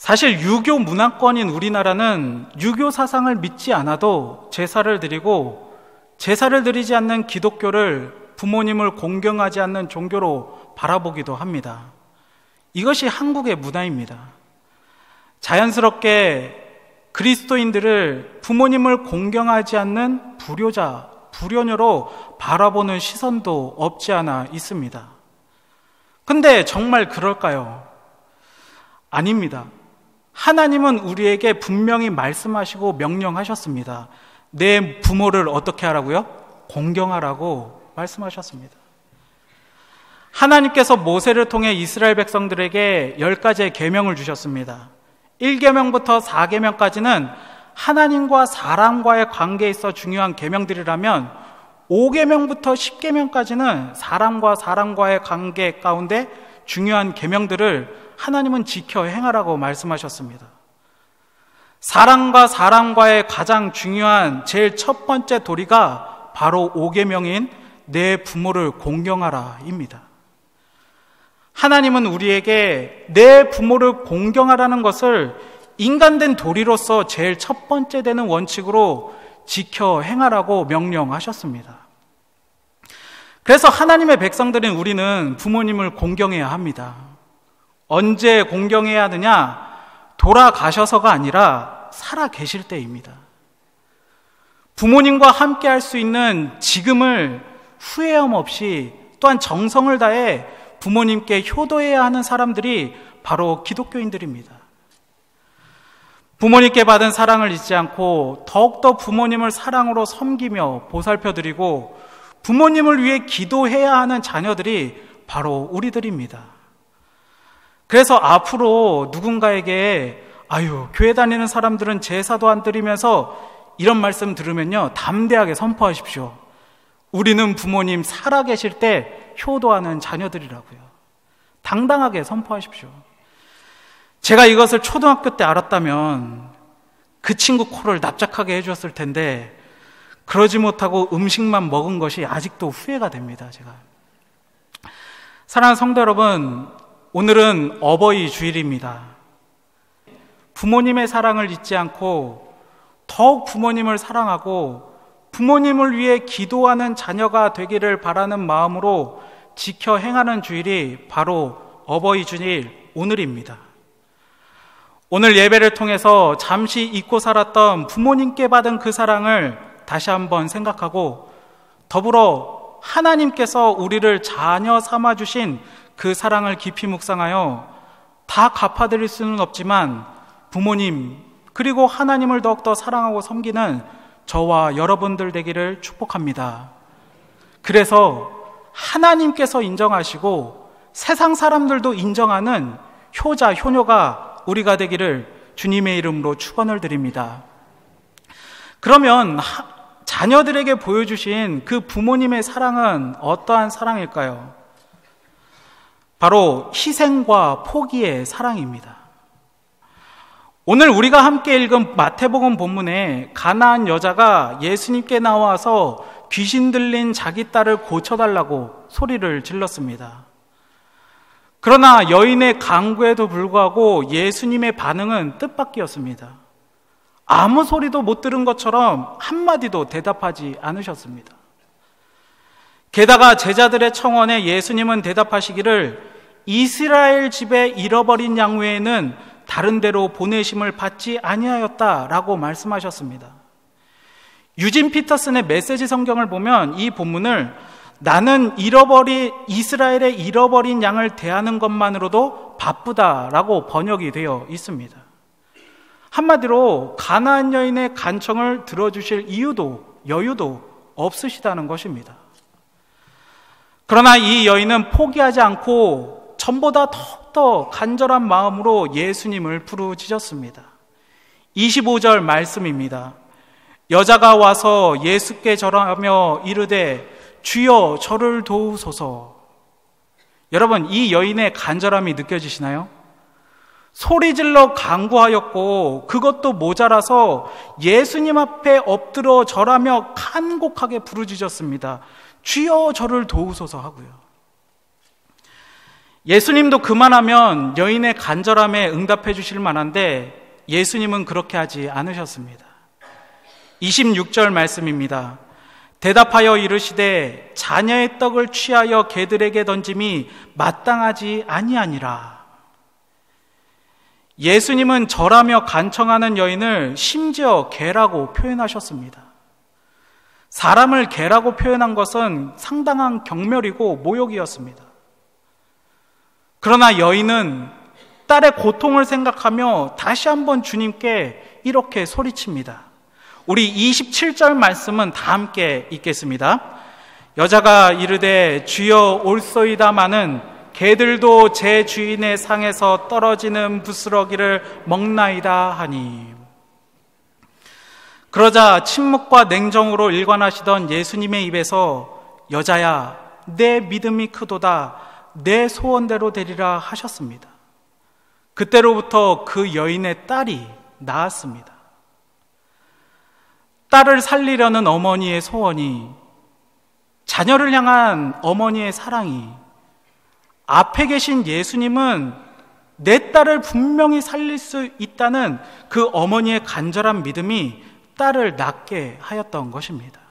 사실 유교 문화권인 우리나라는 유교 사상을 믿지 않아도 제사를 드리고 제사를 드리지 않는 기독교를 부모님을 공경하지 않는 종교로 바라보기도 합니다. 이것이 한국의 문화입니다. 자연스럽게 그리스도인들을 부모님을 공경하지 않는 불효자, 불효녀로 바라보는 시선도 없지 않아 있습니다. 근데 정말 그럴까요? 아닙니다. 하나님은 우리에게 분명히 말씀하시고 명령하셨습니다. 내 부모를 어떻게 하라고요? 공경하라고 말씀하셨습니다. 하나님께서 모세를 통해 이스라엘 백성들에게 10가지의 계명을 주셨습니다. 1계명부터 4계명까지는 하나님과 사람과의 관계에 있어 중요한 계명들이라면 5계명부터 10계명까지는 사람과 사람과의 관계 가운데 중요한 계명들을 하나님은 지켜 행하라고 말씀하셨습니다. 사람과 사람과의 가장 중요한 제일 첫 번째 도리가 바로 5계명인 내 부모를 공경하라입니다. 하나님은 우리에게 내 부모를 공경하라는 것을 인간된 도리로서 제일 첫 번째 되는 원칙으로 지켜 행하라고 명령하셨습니다. 그래서 하나님의 백성들인 우리는 부모님을 공경해야 합니다. 언제 공경해야 하느냐? 돌아가셔서가 아니라 살아 계실 때입니다. 부모님과 함께 할 수 있는 지금을 후회함 없이 또한 정성을 다해 부모님께 효도해야 하는 사람들이 바로 기독교인들입니다. 부모님께 받은 사랑을 잊지 않고 더욱더 부모님을 사랑으로 섬기며 보살펴드리고 부모님을 위해 기도해야 하는 자녀들이 바로 우리들입니다. 그래서 앞으로 누군가에게 교회 다니는 사람들은 제사도 안 드리면서 이런 말씀 들으면요, 담대하게 선포하십시오. 우리는 부모님 살아계실 때 효도하는 자녀들이라고요. 당당하게 선포하십시오. 제가 이것을 초등학교 때 알았다면 그 친구 코를 납작하게 해주었을 텐데 그러지 못하고 음식만 먹은 것이 아직도 후회가 됩니다. 제가. 사랑하는 성도 여러분, 오늘은 어버이 주일입니다. 부모님의 사랑을 잊지 않고 더욱 부모님을 사랑하고 부모님을 위해 기도하는 자녀가 되기를 바라는 마음으로 지켜 행하는 주일이 바로 어버이 주일 오늘입니다. 오늘 예배를 통해서 잠시 잊고 살았던 부모님께 받은 그 사랑을 다시 한번 생각하고 더불어 하나님께서 우리를 자녀 삼아주신 그 사랑을 깊이 묵상하여 다 갚아드릴 수는 없지만 부모님 그리고 하나님을 더욱더 사랑하고 섬기는 저와 여러분들 되기를 축복합니다. 그래서 하나님께서 인정하시고 세상 사람들도 인정하는 효자, 효녀가 우리가 되기를 주님의 이름으로 축원을 드립니다. 그러면 자녀들에게 보여주신 그 부모님의 사랑은 어떠한 사랑일까요? 바로 희생과 포기의 사랑입니다. 오늘 우리가 함께 읽은 마태복음 본문에 가나안 여자가 예수님께 나와서 귀신 들린 자기 딸을 고쳐달라고 소리를 질렀습니다. 그러나 여인의 간구에도 불구하고 예수님의 반응은 뜻밖이었습니다. 아무 소리도 못 들은 것처럼 한마디도 대답하지 않으셨습니다. 게다가 제자들의 청원에 예수님은 대답하시기를 이스라엘 집에 잃어버린 양 외에는 다른 데로 보내심을 받지 아니하였다라고 말씀하셨습니다. 유진 피터슨의 메시지 성경을 보면 이 본문을 나는 이스라엘의 잃어버린 양을 대하는 것만으로도 바쁘다라고 번역이 되어 있습니다. 한마디로 가나안 여인의 간청을 들어주실 이유도 여유도 없으시다는 것입니다. 그러나 이 여인은 포기하지 않고 전보다 더욱더 간절한 마음으로 예수님을 부르짖었습니다. 25절 말씀입니다. 여자가 와서 예수께 절하며 이르되 주여 저를 도우소서. 여러분, 이 여인의 간절함이 느껴지시나요? 소리질러 간구하였고 그것도 모자라서 예수님 앞에 엎드려 절하며 간곡하게 부르짖었습니다. 주여 저를 도우소서 하고요. 예수님도 그만하면 여인의 간절함에 응답해 주실 만한데 예수님은 그렇게 하지 않으셨습니다. 26절 말씀입니다. 대답하여 이르시되 자녀의 떡을 취하여 개들에게 던짐이 마땅하지 아니하니라. 예수님은 절하며 간청하는 여인을 심지어 개라고 표현하셨습니다. 사람을 개라고 표현한 것은 상당한 경멸이고 모욕이었습니다. 그러나 여인은 딸의 고통을 생각하며 다시 한번 주님께 이렇게 소리칩니다. 우리 27절 말씀은 다 함께 읽겠습니다. 여자가 이르되 주여 올소이다마는 개들도 제 주인의 상에서 떨어지는 부스러기를 먹나이다 하니. 그러자 침묵과 냉정으로 일관하시던 예수님의 입에서 여자야 내 믿음이 크도다 내 소원대로 되리라 하셨습니다. 그때로부터 그 여인의 딸이 나았습니다. 딸을 살리려는 어머니의 소원이, 자녀를 향한 어머니의 사랑이, 앞에 계신 예수님은 내 딸을 분명히 살릴 수 있다는 그 어머니의 간절한 믿음이 딸을 낫게 하였던 것입니다.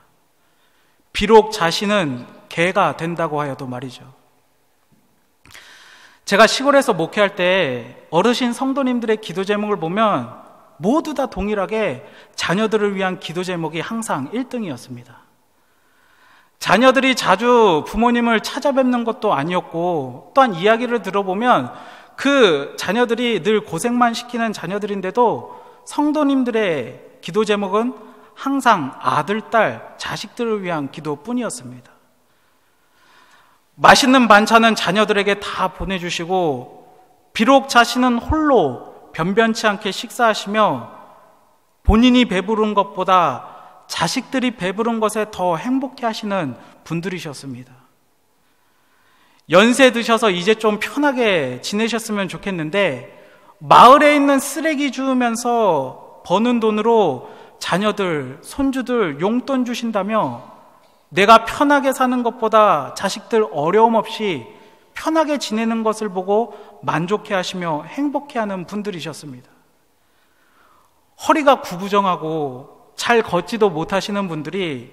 비록 자신은 개가 된다고 하여도 말이죠. 제가 시골에서 목회할 때 어르신 성도님들의 기도 제목을 보면 모두 다 동일하게 자녀들을 위한 기도 제목이 항상 1등이었습니다. 자녀들이 자주 부모님을 찾아뵙는 것도 아니었고, 또한 이야기를 들어보면 그 자녀들이 늘 고생만 시키는 자녀들인데도 성도님들의 기도 제목은 항상 아들, 딸, 자식들을 위한 기도뿐이었습니다. 맛있는 반찬은 자녀들에게 다 보내주시고, 비록 자신은 홀로 변변치 않게 식사하시며 본인이 배부른 것보다 자식들이 배부른 것에 더 행복해 하시는 분들이셨습니다. 연세 드셔서 이제 좀 편하게 지내셨으면 좋겠는데 마을에 있는 쓰레기 주우면서 버는 돈으로 자녀들, 손주들 용돈 주신다며 내가 편하게 사는 것보다 자식들 어려움 없이 편하게 지내는 것을 보고 만족해 하시며 행복해 하는 분들이셨습니다. 허리가 구부정하고 잘 걷지도 못하시는 분들이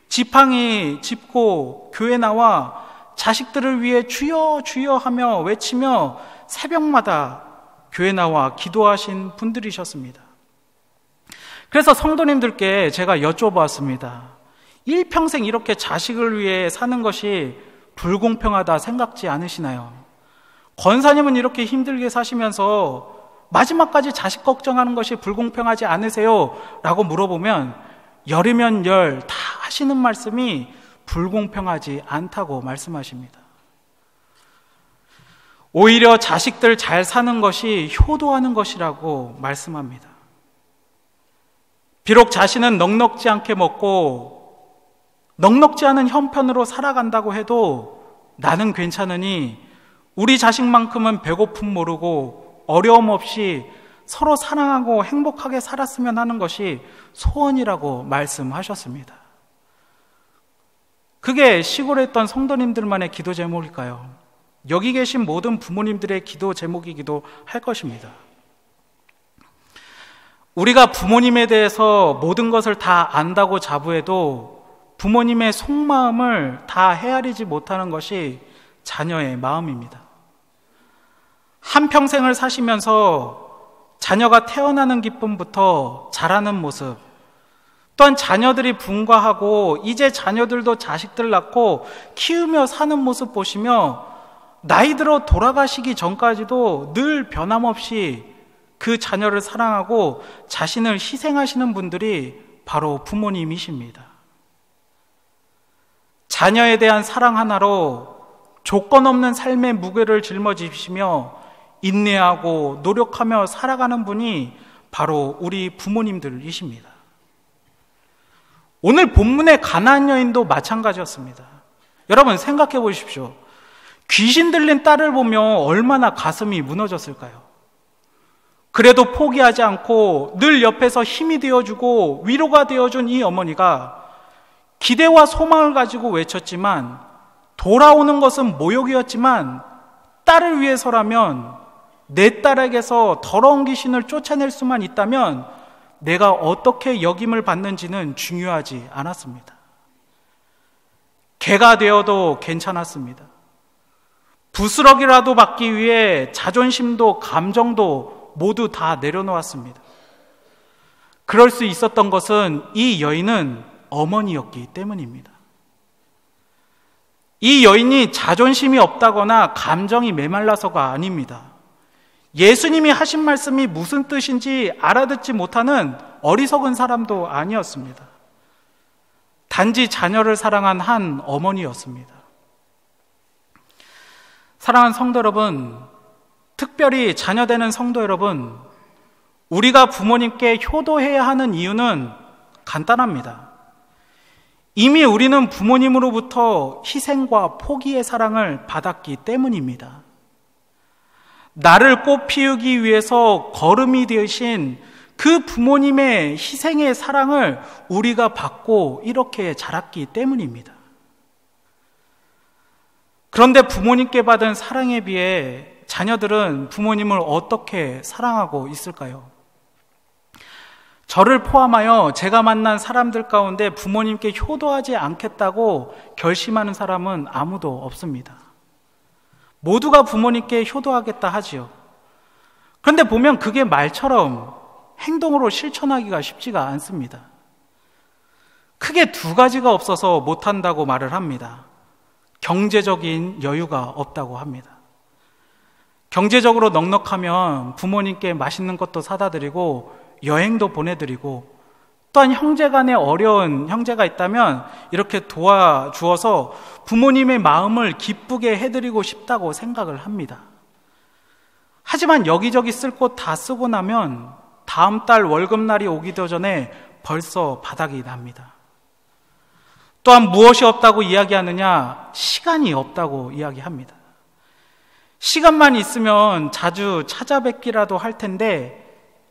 지팡이 짚고 교회 나와 자식들을 위해 주여 주여 하며 외치며 새벽마다 교회 나와 기도하신 분들이셨습니다. 그래서 성도님들께 제가 여쭤보았습니다. 일평생 이렇게 자식을 위해 사는 것이 불공평하다 생각지 않으시나요? 권사님은 이렇게 힘들게 사시면서 마지막까지 자식 걱정하는 것이 불공평하지 않으세요? 라고 물어보면 열이면 열 다 하시는 말씀이 불공평하지 않다고 말씀하십니다. 오히려 자식들 잘 사는 것이 효도하는 것이라고 말씀합니다. 비록 자신은 넉넉지 않게 먹고 넉넉지 않은 형편으로 살아간다고 해도 나는 괜찮으니 우리 자식만큼은 배고픔 모르고 어려움 없이 서로 사랑하고 행복하게 살았으면 하는 것이 소원이라고 말씀하셨습니다. 그게 시골에 있던 성도님들만의 기도 제목일까요? 여기 계신 모든 부모님들의 기도 제목이기도 할 것입니다. 우리가 부모님에 대해서 모든 것을 다 안다고 자부해도 부모님의 속마음을 다 헤아리지 못하는 것이 자녀의 마음입니다. 한평생을 사시면서 자녀가 태어나는 기쁨부터 자라는 모습, 또한 자녀들이 분가하고 이제 자녀들도 자식들 낳고 키우며 사는 모습 보시며 나이 들어 돌아가시기 전까지도 늘 변함없이 그 자녀를 사랑하고 자신을 희생하시는 분들이 바로 부모님이십니다. 자녀에 대한 사랑 하나로 조건 없는 삶의 무게를 짊어지시며 인내하고 노력하며 살아가는 분이 바로 우리 부모님들이십니다. 오늘 본문의 가나안 여인도 마찬가지였습니다. 여러분 생각해 보십시오. 귀신 들린 딸을 보며 얼마나 가슴이 무너졌을까요? 그래도 포기하지 않고 늘 옆에서 힘이 되어주고 위로가 되어준 이 어머니가 기대와 소망을 가지고 외쳤지만 돌아오는 것은 모욕이었지만 딸을 위해서라면, 내 딸에게서 더러운 귀신을 쫓아낼 수만 있다면 내가 어떻게 여김을 받는지는 중요하지 않았습니다. 개가 되어도 괜찮았습니다. 부스러기라도 받기 위해 자존심도 감정도 모두 다 내려놓았습니다. 그럴 수 있었던 것은 이 여인은 어머니였기 때문입니다. 이 여인이 자존심이 없다거나 감정이 메말라서가 아닙니다. 예수님이 하신 말씀이 무슨 뜻인지 알아듣지 못하는 어리석은 사람도 아니었습니다. 단지 자녀를 사랑한 한 어머니였습니다. 사랑하는 성도 여러분, 특별히 자녀되는 성도 여러분, 우리가 부모님께 효도해야 하는 이유는 간단합니다. 이미 우리는 부모님으로부터 희생과 포기의 사랑을 받았기 때문입니다. 나를 꽃 피우기 위해서 거름이 되신 그 부모님의 희생의 사랑을 우리가 받고 이렇게 자랐기 때문입니다. 그런데 부모님께 받은 사랑에 비해 자녀들은 부모님을 어떻게 사랑하고 있을까요? 저를 포함하여 제가 만난 사람들 가운데 부모님께 효도하지 않겠다고 결심하는 사람은 아무도 없습니다. 모두가 부모님께 효도하겠다 하지요. 그런데 보면 그게 말처럼 행동으로 실천하기가 쉽지가 않습니다. 크게 두 가지가 없어서 못한다고 말을 합니다. 경제적인 여유가 없다고 합니다. 경제적으로 넉넉하면 부모님께 맛있는 것도 사다 드리고 여행도 보내드리고, 또한 형제간에 어려운 형제가 있다면 이렇게 도와주어서 부모님의 마음을 기쁘게 해드리고 싶다고 생각을 합니다. 하지만 여기저기 쓸 곳 다 쓰고 나면 다음 달 월급날이 오기도 전에 벌써 바닥이 납니다. 또한 무엇이 없다고 이야기하느냐? 시간이 없다고 이야기합니다. 시간만 있으면 자주 찾아뵙기라도 할 텐데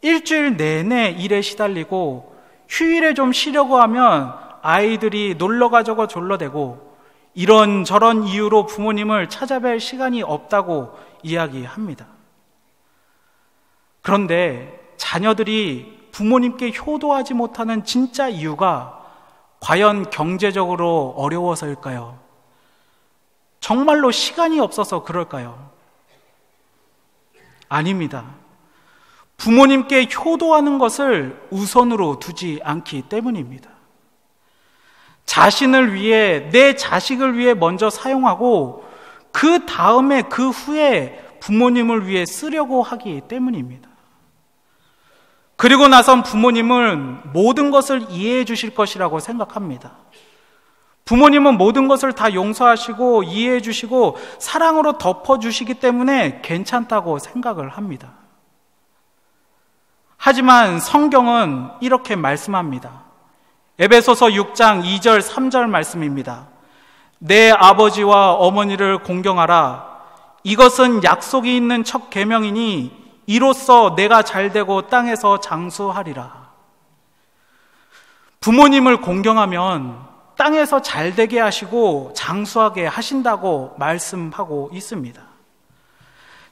일주일 내내 일에 시달리고 휴일에 좀 쉬려고 하면 아이들이 놀러 가자고 졸라대고 이런저런 이유로 부모님을 찾아뵐 시간이 없다고 이야기합니다. 그런데 자녀들이 부모님께 효도하지 못하는 진짜 이유가 과연 경제적으로 어려워서일까요? 정말로 시간이 없어서 그럴까요? 아닙니다. 부모님께 효도하는 것을 우선으로 두지 않기 때문입니다. 자신을 위해, 내 자식을 위해 먼저 사용하고 그 다음에 그 후에 부모님을 위해 쓰려고 하기 때문입니다. 그리고 나선 부모님은 모든 것을 이해해 주실 것이라고 생각합니다. 부모님은 모든 것을 다 용서하시고 이해해 주시고 사랑으로 덮어주시기 때문에 괜찮다고 생각을 합니다. 하지만 성경은 이렇게 말씀합니다. 에베소서 6장 2절 3절 말씀입니다. 내 아버지와 어머니를 공경하라. 이것은 약속이 있는 첫 계명이니 이로써 내가 잘되고 땅에서 장수하리라. 부모님을 공경하면 땅에서 잘되게 하시고 장수하게 하신다고 말씀하고 있습니다.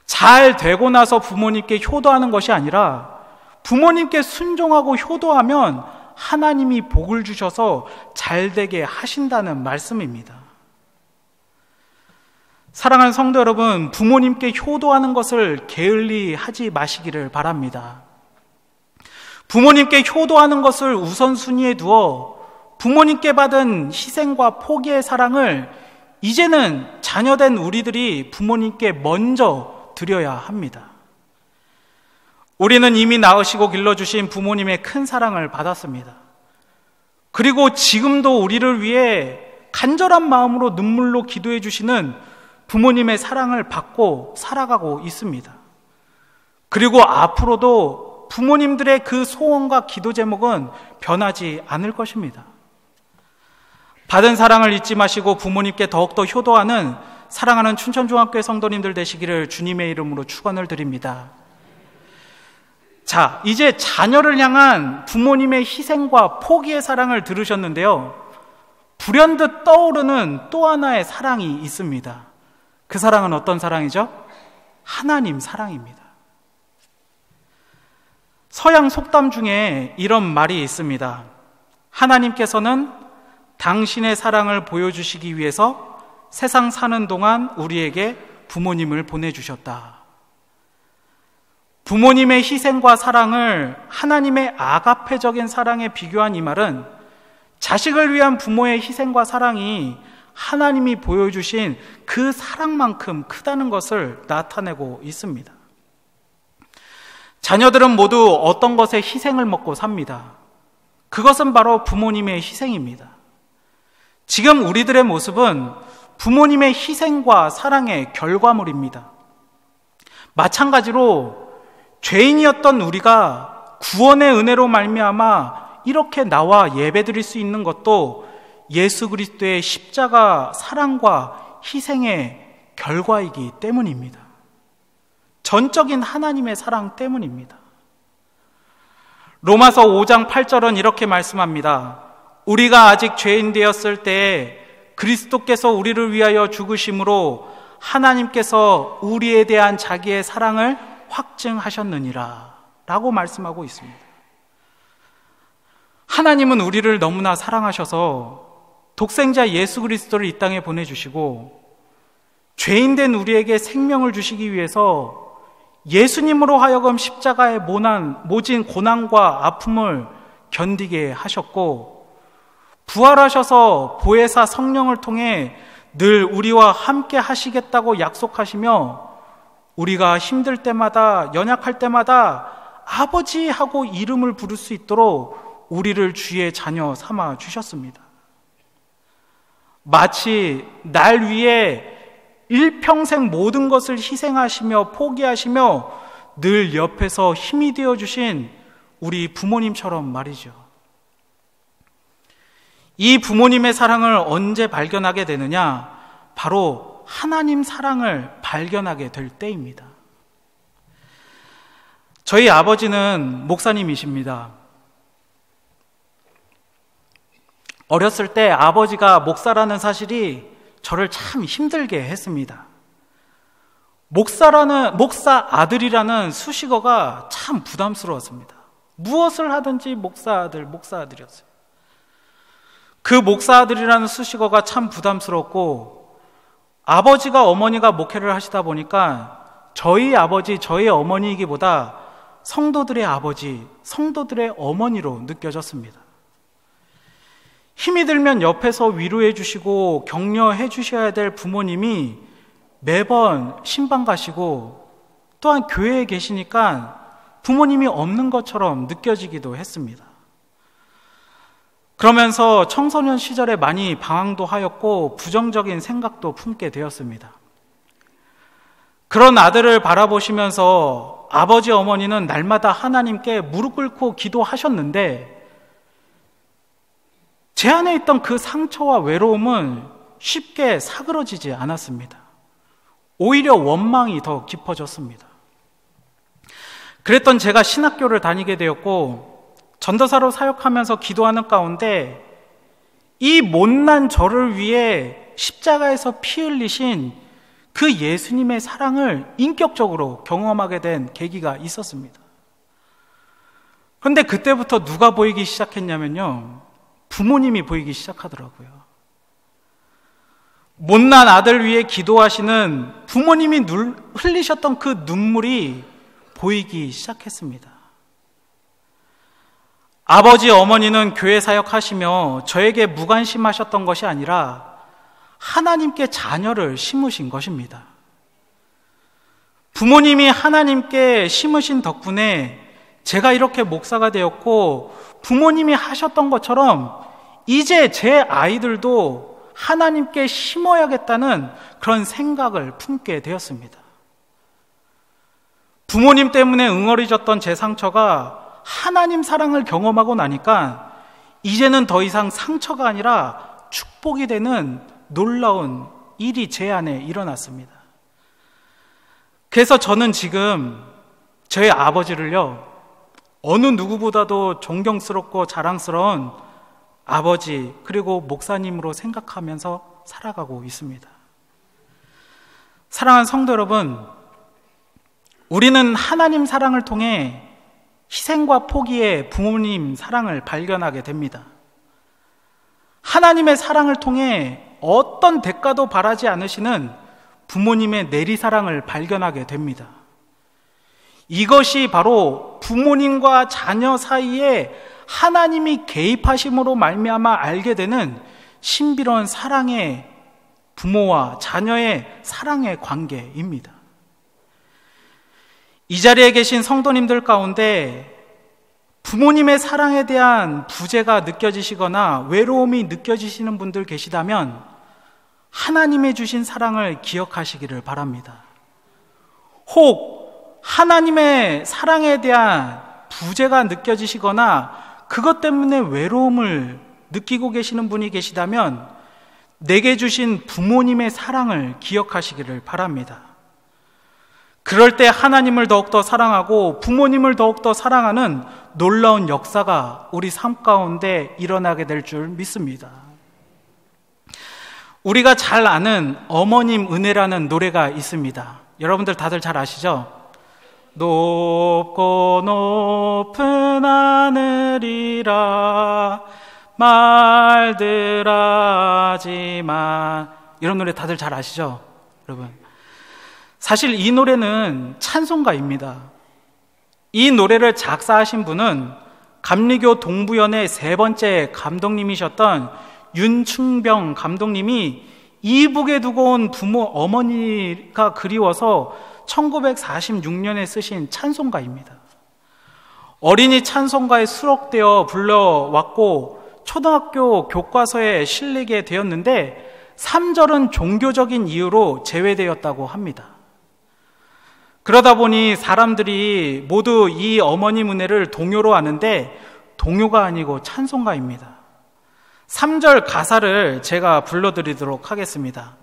잘 되고 나서 부모님께 효도하는 것이 아니라 부모님께 순종하고 효도하면 하나님이 복을 주셔서 잘되게 하신다는 말씀입니다. 사랑하는 성도 여러분, 부모님께 효도하는 것을 게을리 하지 마시기를 바랍니다. 부모님께 효도하는 것을 우선순위에 두어 부모님께 받은 희생과 포기의 사랑을 이제는 자녀된 우리들이 부모님께 먼저 드려야 합니다. 우리는 이미 낳으시고 길러주신 부모님의 큰 사랑을 받았습니다. 그리고 지금도 우리를 위해 간절한 마음으로 눈물로 기도해 주시는 부모님의 사랑을 받고 살아가고 있습니다. 그리고 앞으로도 부모님들의 그 소원과 기도 제목은 변하지 않을 것입니다. 받은 사랑을 잊지 마시고 부모님께 더욱더 효도하는 사랑하는 춘천중학교의 성도님들 되시기를 주님의 이름으로 축원을 드립니다. 자, 이제 자녀를 향한 부모님의 희생과 포기의 사랑을 들으셨는데요. 불현듯 떠오르는 또 하나의 사랑이 있습니다. 그 사랑은 어떤 사랑이죠? 하나님 사랑입니다. 서양 속담 중에 이런 말이 있습니다. 하나님께서는 당신의 사랑을 보여주시기 위해서 세상 사는 동안 우리에게 부모님을 보내주셨다. 부모님의 희생과 사랑을 하나님의 아가페적인 사랑에 비교한 이 말은 자식을 위한 부모의 희생과 사랑이 하나님이 보여주신 그 사랑만큼 크다는 것을 나타내고 있습니다. 자녀들은 모두 어떤 것에 희생을 먹고 삽니다. 그것은 바로 부모님의 희생입니다. 지금 우리들의 모습은 부모님의 희생과 사랑의 결과물입니다. 마찬가지로 죄인이었던 우리가 구원의 은혜로 말미암아 이렇게 나와 예배드릴 수 있는 것도 예수 그리스도의 십자가 사랑과 희생의 결과이기 때문입니다. 전적인 하나님의 사랑 때문입니다. 로마서 5장 8절은 이렇게 말씀합니다. 우리가 아직 죄인 되었을 때에 그리스도께서 우리를 위하여 죽으심으로 하나님께서 우리에 대한 자기의 사랑을 확증하셨느니라 라고 말씀하고 있습니다. 하나님은 우리를 너무나 사랑하셔서 독생자 예수 그리스도를 이 땅에 보내주시고 죄인된 우리에게 생명을 주시기 위해서 예수님으로 하여금 십자가의 모진 고난과 아픔을 견디게 하셨고 부활하셔서 보혜사 성령을 통해 늘 우리와 함께 하시겠다고 약속하시며 우리가 힘들 때마다 연약할 때마다 아버지 하고 이름을 부를 수 있도록 우리를 주의 자녀 삼아 주셨습니다. 마치 날 위해 일평생 모든 것을 희생하시며 포기하시며 늘 옆에서 힘이 되어주신 우리 부모님처럼 말이죠. 이 부모님의 사랑을 언제 발견하게 되느냐? 바로 하나님 사랑을 발견하게 될 때입니다. 저희 아버지는 목사님이십니다. 어렸을 때 아버지가 목사라는 사실이 저를 참 힘들게 했습니다. 목사 아들이라는 수식어가 참 부담스러웠습니다. 무엇을 하든지 목사 아들이었어요. 그 목사 아들이라는 수식어가 참 부담스럽고 아버지가 어머니가 목회를 하시다 보니까 저희 아버지, 저희 어머니이기보다 성도들의 아버지, 성도들의 어머니로 느껴졌습니다. 힘이 들면 옆에서 위로해 주시고 격려해 주셔야 될 부모님이 매번 신방 가시고 또한 교회에 계시니까 부모님이 없는 것처럼 느껴지기도 했습니다. 그러면서 청소년 시절에 많이 방황도 하였고 부정적인 생각도 품게 되었습니다. 그런 아들을 바라보시면서 아버지 어머니는 날마다 하나님께 무릎 꿇고 기도하셨는데 제 안에 있던 그 상처와 외로움은 쉽게 사그러지지 않았습니다. 오히려 원망이 더 깊어졌습니다. 그랬던 제가 신학교를 다니게 되었고 전도사로 사역하면서 기도하는 가운데 이 못난 저를 위해 십자가에서 피 흘리신 그 예수님의 사랑을 인격적으로 경험하게 된 계기가 있었습니다. 그런데 그때부터 누가 보이기 시작했냐면요, 부모님이 보이기 시작하더라고요. 못난 아들 위해 기도하시는 부모님이 흘리셨던 그 눈물이 보이기 시작했습니다. 아버지, 어머니는 교회 사역하시며 저에게 무관심하셨던 것이 아니라 하나님께 자녀를 심으신 것입니다. 부모님이 하나님께 심으신 덕분에 제가 이렇게 목사가 되었고 부모님이 하셨던 것처럼 이제 제 아이들도 하나님께 심어야겠다는 그런 생각을 품게 되었습니다. 부모님 때문에 응어리졌던 제 상처가 하나님 사랑을 경험하고 나니까 이제는 더 이상 상처가 아니라 축복이 되는 놀라운 일이 제 안에 일어났습니다. 그래서 저는 지금 저희 아버지를요, 어느 누구보다도 존경스럽고 자랑스러운 아버지 그리고 목사님으로 생각하면서 살아가고 있습니다. 사랑하는 성도 여러분, 우리는 하나님 사랑을 통해 희생과 포기의 부모님 사랑을 발견하게 됩니다. 하나님의 사랑을 통해 어떤 대가도 바라지 않으시는 부모님의 내리사랑을 발견하게 됩니다. 이것이 바로 부모님과 자녀 사이에 하나님이 개입하심으로 말미암아 알게 되는 신비로운 사랑의, 부모와 자녀의 사랑의 관계입니다. 이 자리에 계신 성도님들 가운데 부모님의 사랑에 대한 부재가 느껴지시거나 외로움이 느껴지시는 분들 계시다면 하나님의 주신 사랑을 기억하시기를 바랍니다. 혹 하나님의 사랑에 대한 부재가 느껴지시거나 그것 때문에 외로움을 느끼고 계시는 분이 계시다면 내게 주신 부모님의 사랑을 기억하시기를 바랍니다. 그럴 때 하나님을 더욱더 사랑하고 부모님을 더욱더 사랑하는 놀라운 역사가 우리 삶 가운데 일어나게 될 줄 믿습니다. 우리가 잘 아는 어머님 은혜라는 노래가 있습니다. 여러분들 다들 잘 아시죠? 높고 높은 하늘이라 말들 하지만, 이런 노래 다들 잘 아시죠? 여러분, 사실 이 노래는 찬송가입니다. 이 노래를 작사하신 분은 감리교 동부연의 3번째 감독님이셨던 윤충병 감독님이 이북에 두고 온 부모 어머니가 그리워서 1946년에 쓰신 찬송가입니다. 어린이 찬송가에 수록되어 불러왔고 초등학교 교과서에 실리게 되었는데 3절은 종교적인 이유로 제외되었다고 합니다. 그러다 보니 사람들이 모두 이 어머님 은혜를 동요로 아는데 동요가 아니고 찬송가입니다. 3절 가사를 제가 불러드리도록 하겠습니다.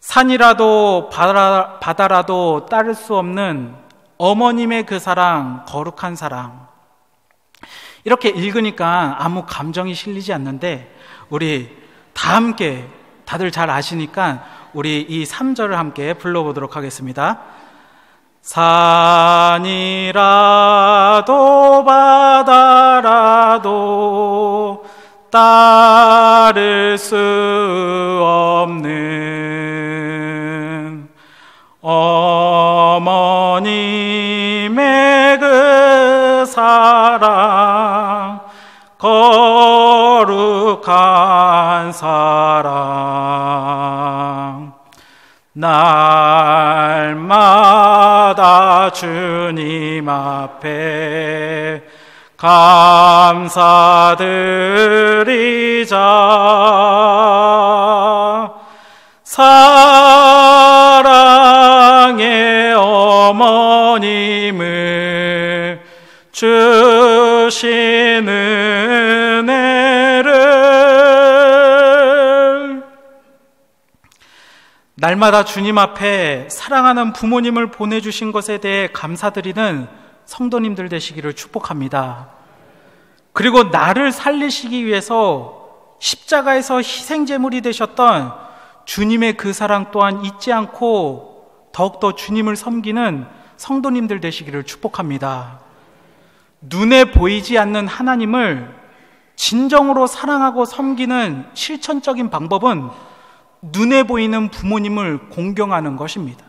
산이라도 바다라도 따를 수 없는 어머님의 그 사랑, 거룩한 사랑. 이렇게 읽으니까 아무 감정이 실리지 않는데 우리 다 함께, 다들 잘 아시니까 우리 이 3절을 함께 불러보도록 하겠습니다. 산이라도 바다라도 따를 수 없는 어머님의 그 사랑, 거룩한 사랑, 날마다 주님 앞에 감사드리자. 사랑의 어머님을 주신 은혜를, 날마다 주님 앞에 사랑하는 부모님을 보내주신 것에 대해 감사드리는 성도님들 되시기를 축복합니다. 그리고 나를 살리시기 위해서 십자가에서 희생제물이 되셨던 주님의 그 사랑 또한 잊지 않고 더욱더 주님을 섬기는 성도님들 되시기를 축복합니다. 눈에 보이지 않는 하나님을 진정으로 사랑하고 섬기는 실천적인 방법은 눈에 보이는 부모님을 공경하는 것입니다.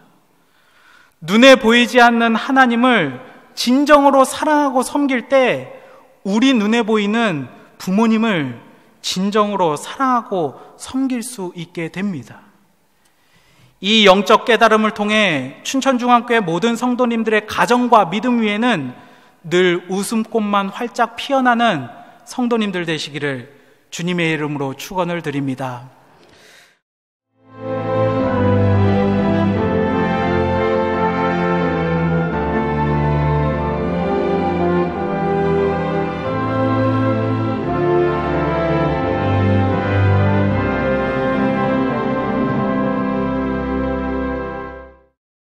눈에 보이지 않는 하나님을 진정으로 사랑하고 섬길 때 우리 눈에 보이는 부모님을 진정으로 사랑하고 섬길 수 있게 됩니다. 이 영적 깨달음을 통해 춘천중앙교회 모든 성도님들의 가정과 믿음 위에는 늘 웃음꽃만 활짝 피어나는 성도님들 되시기를 주님의 이름으로 축원을 드립니다.